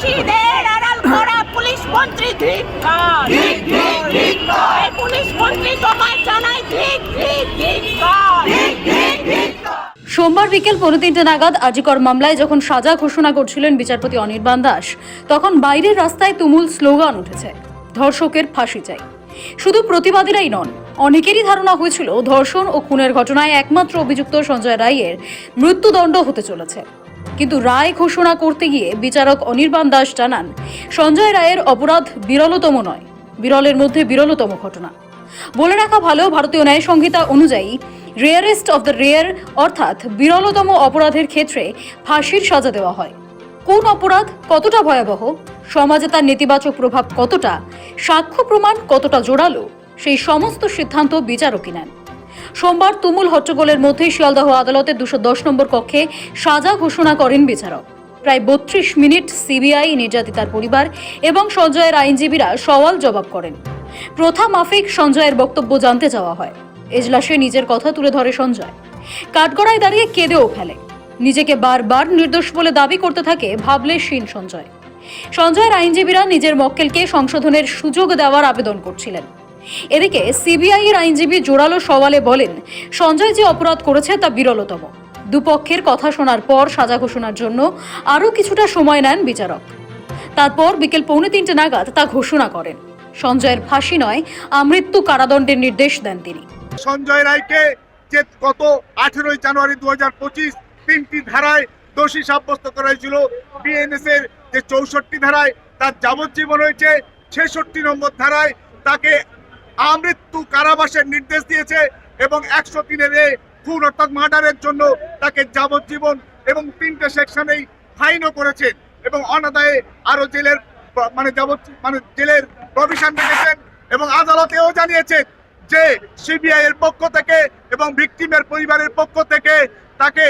দোষীদের আড়াল করা পুলিশ মন্ত্রী ধিক্কার। এই পুলিশ মন্ত্রী তোমায় জানাই ধিক্কার। সোমবার বিকেল 3:45 নাগাদ আজিকর মামলায় যখন সাজা ঘোষণা করছিলেন বিচারপতি অনির্বাণ দাস, তখন বাইরের রাস্তায় তুমুল স্লোগান উঠেছে, ধর্ষকের ফাঁসি চাই। শুধু প্রতিবাদীরাই নন, অনেকেরই ধারণা হয়েছিল ধর্ষণ ও খুনের ঘটনায় একমাত্র অভিযুক্ত সঞ্জয় রায়ের মৃত্যুদণ্ড হতে চলেছে। কিন্তু রায় ঘোষণা করতে গিয়ে বিচারক অনির্বাণ দাস জানান, সঞ্জয় রায়ের অপরাধ বিরলতম নয়, বিরলের মধ্যে বিরলতম ঘটনা। বলে রাখা ভালো, ভারতীয় ন্যায় সংহিতা অনুযায়ী রেয়ারেস্ট অফ দ্য রেয়ার অর্থাৎ বিরলতম অপরাধের ক্ষেত্রে ফাঁসির সাজা দেওয়া হয়। কোন অপরাধ কতটা ভয়াবহ, সমাজে তার নেতিবাচক প্রভাব কতটা, সাক্ষ্য প্রমাণ কতটা জোরালো, সেই সমস্ত সিদ্ধান্ত বিচারকই নেন। সোমবার তুমুল হট্টগোলের মধ্যে শিয়ালদহ আদালতের 210 নম্বর কক্ষে সাজা ঘোষণা করেন বিচারক। প্রায় 32 মিনিট সিবিআই, নির্যাতিতার পরিবার এবং সঞ্জয়ের আইনজীবীরা সওয়াল জবাব করেন। প্রথা মাফিক সঞ্জয়ের বক্তব্য জানতে চাওয়া হয়। এজলাসে নিজের কথা তুলে ধরে সঞ্জয়, কাঠগড়ায় দাঁড়িয়ে কেঁদেও ফেলে। নিজেকে বারবার নির্দোষ বলে দাবি করতে থাকে ভাবলেশহীন সঞ্জয়। সঞ্জয়ের আইনজীবীরা নিজের মক্কেলকে সংশোধনের সুযোগ দেওয়ার আবেদন করছিলেন। এদিকে সিবিআই এর আইনজীবী জোরালো সওয়ালে বলেন, সঞ্জয় যে অপরাধ করেছে তা বিরলতম। দুপক্ষের কথা শোনার পর সাজা ঘোষণার জন্য আরও কিছুটা সময় নেন বিচারক। তারপর বিকেল 2:45 নাগাদ তা ঘোষণা করেন। সঞ্জয়ের ফাঁসি নয়, আমৃত্যু কারাদণ্ডের নির্দেশ দেন তিনি। সঞ্জয় রায়কে যে গত 18 জানুয়ারি 2025 তিনটি ধারায় দোষী সাব্যস্ত করা হয়েছিল। বিএনএস এর যে 64 ধারায় তার যাবজ্জীবন হয়েছে, 66 নম্বর ধারায় তাকে আমৃত্যু কারাবাসের নির্দেশ দিয়েছে এবং 103 খুন অর্থাৎ মার্ডারের জন্য তাকে যাবজ্জীবন এবং 3টে সেকশনেই ফাইনও করেছেন এবং অনাদায়ে আরো জেলের জেলের প্রভিশন রেখেছেন এবং আদালতেও জানিয়েছেন যে সিবিআই এর পক্ষ থেকে এবং ভিকটিমের পরিবারের পক্ষ থেকে তাকে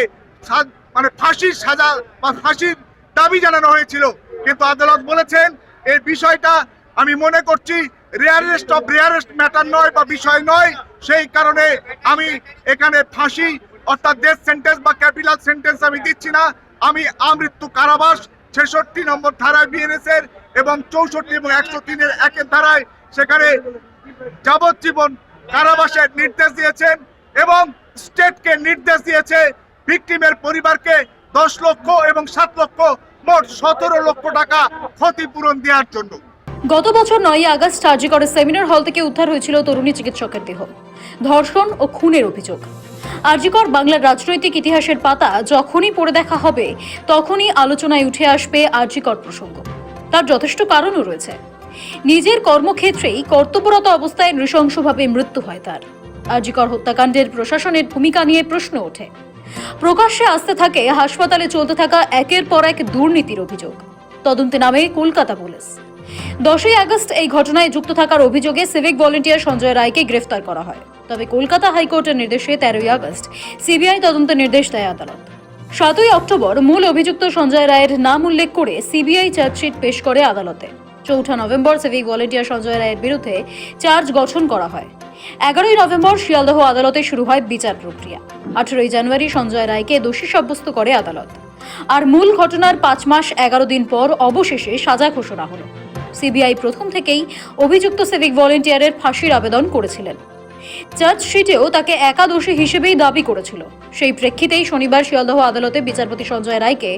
ফাঁসির সাজা বা ফাঁসির দাবি জানানো হয়েছিল। কিন্তু আদালত বলেছেন এই বিষয়টা আমি মনে করছি রেয়ারেস্ট অফ রেয়ারেস্ট ম্যাটার নয় বা বিষয় নয়, সেই কারণে আমি এখানে ফাঁসি অর্থাৎ ডেথ সেন্টেন্স বা ক্যাপিটাল সেন্টেন্স আমি দিচ্ছি না, আমি আমৃত্যু কারাবাস 66 নম্বর ধারায় বিএনএস এর এবং 64 এবং 103 একের ধারায় সেখানে যাবজ্জীবন কারাবাসের নির্দেশ দিয়েছেন এবং স্টেটকে নির্দেশ দিয়েছে ভিকটিমের পরিবারকে 10 লক্ষ এবং 7 লক্ষ মোট 17 লক্ষ টাকা ক্ষতিপূরণ দেওয়ার জন্য। গত বছর 9 আগস্ট আজিকরের সেমিনার হল থেকে উদ্ধার হয়েছিল তরুণী চিকিৎসকের দেহ। ধর্ষণ ও খুনের অভিযোগ। আজিকর বাংলার রাজনৈতিক ইতিহাসের পাতা যখনই পড়ে দেখা হবে, তখনই আলোচনায় উঠে আসবে আজিকর প্রসঙ্গ। তার যথেষ্ট কারণও রয়েছে। নিজের কর্মক্ষেত্রেই কর্তব্যরত অবস্থায় নৃশংসভাবে মৃত্যু হয় তার। আজিকর হত্যাকাণ্ডের প্রশাসনের ভূমিকা নিয়ে প্রশ্ন ওঠে। প্রকাশ্যে আসতে থাকে হাসপাতালে চলতে থাকা একের পর এক দুর্নীতির অভিযোগ। তদন্তে নামে কলকাতা পুলিশ। 10 আগস্ট এই ঘটনায় যুক্ত থাকার অভিযোগে সিভিক ভলেন্টিয়ার সঞ্জয় রায়কে গ্রেফতার করা হয়। তবে কলকাতা হাইকোর্টের নির্দেশে 13 আগস্ট সিবিআই তদন্তের নির্দেশ দেয় আদালত। 7 অক্টোবর মূল অভিযুক্ত সঞ্জয় রায়ের নাম উল্লেখ করে সিবিআই চার্জশিট পেশ করে আদালতে। 4 নভেম্বর সিভিক ভলেন্টিয়ার সঞ্জয় রায়ের বিরুদ্ধে চার্জ গঠন করা হয়। 11 নভেম্বর শিয়ালদহ আদালতে শুরু হয় বিচার প্রক্রিয়া। 18 জানুয়ারি সঞ্জয় রায়কে দোষী সাব্যস্ত করে আদালত। আর মূল ঘটনার 5 মাস 11 দিন পর অবশেষে সাজা ঘোষণা হলো। সিবিআই প্রথম থেকেই অভিযুক্ত সিভিক ভলেন্টিয়ারের ফাঁসির আবেদন করেছিলেন। চার্জশিটেও তাকে একা দোষী হিসেবেই দাবি করেছিল। সেই প্রেক্ষিতেই শনিবার শিয়ালদহ আদালতে বিচারপতি সঞ্জয় রায়কে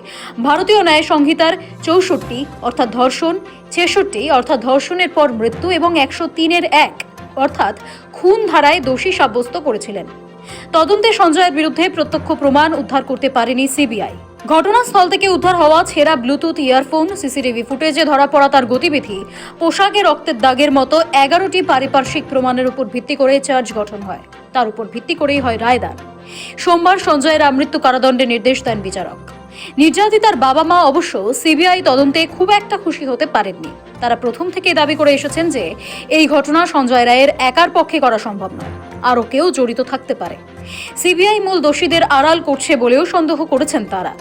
ভারতীয় ন্যায় সংহিতার 64 অর্থাৎ ধর্ষণ, 66 অর্থাৎ ধর্ষণের পর মৃত্যু এবং 103 অর্থাৎ খুন ধারায় দোষী সাব্যস্ত করেছিলেন। তদন্তে সঞ্জয়ের বিরুদ্ধে প্রত্যক্ষ প্রমাণ উদ্ধার করতে পারেনি সিবিআই। ঘটনাস্থল থেকে উদ্ধার হওয়া ছেঁড়া ব্লুটুথ ইয়ারফোন, সিসিটিভি ফুটেজে ধরা পড়া তার গতিবিধি, পোশাকে রক্তের দাগের মতো 11টি পারিপার্শ্বিক প্রমাণের উপর ভিত্তি করে চার্জ গঠন হয়। তার উপর ভিত্তি করেই হয় রায়দান। সোমবার সঞ্জয়ের আমৃত্যু কারাদণ্ডের নির্দেশ দেন বিচারক। নির্যাতিতার বাবা মা অবশ্য সিবিআই তদন্তে খুব একটা খুশি হতে পারেননি। তারা প্রথম থেকে দাবি করে এসেছেন যে এই ঘটনা সঞ্জয় রায়ের একার পক্ষে করা সম্ভব নয়, আরও কেউ জড়িত থাকতে পারে। সিবিআই মূল দোষীদের আড়াল করছে বলেও সন্দেহ করেছেন তারা।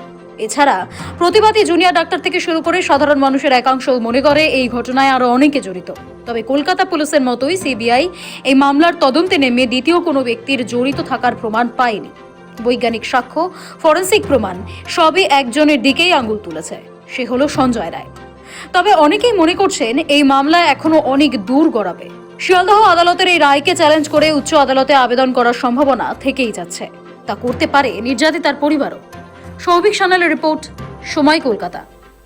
এছাড়া প্রতিবাদী জুনিয়র ডাক্তার থেকে শুরু করে সাধারণ মানুষের একাংশ মনে করে এই ঘটনায় আরো অনেকে জড়িত। তবে কলকাতা পুলিশের মতোই সিবিআই এই মামলার তদন্তে নেমে দ্বিতীয় কোনো ব্যক্তির জড়িত থাকার প্রমাণ পায়নি। বৈজ্ঞানিক সাক্ষ্য, ফরেনসিক প্রমাণ সবই একজনের দিকেই আঙুল তুলেছে, সে হলো সঞ্জয় রায়। তবে অনেকেই মনে করছেন এই মামলা এখনো অনেক দূর গড়াবে। শিয়ালদহ আদালতের এই রায়কে চ্যালেঞ্জ করে উচ্চ আদালতে আবেদন করার সম্ভাবনা থেকেই যাচ্ছে। তা করতে পারে নির্যাতিতার পরিবারও। সৌভিক সান্যালের রিপোর্ট, সময়, কলকাতা।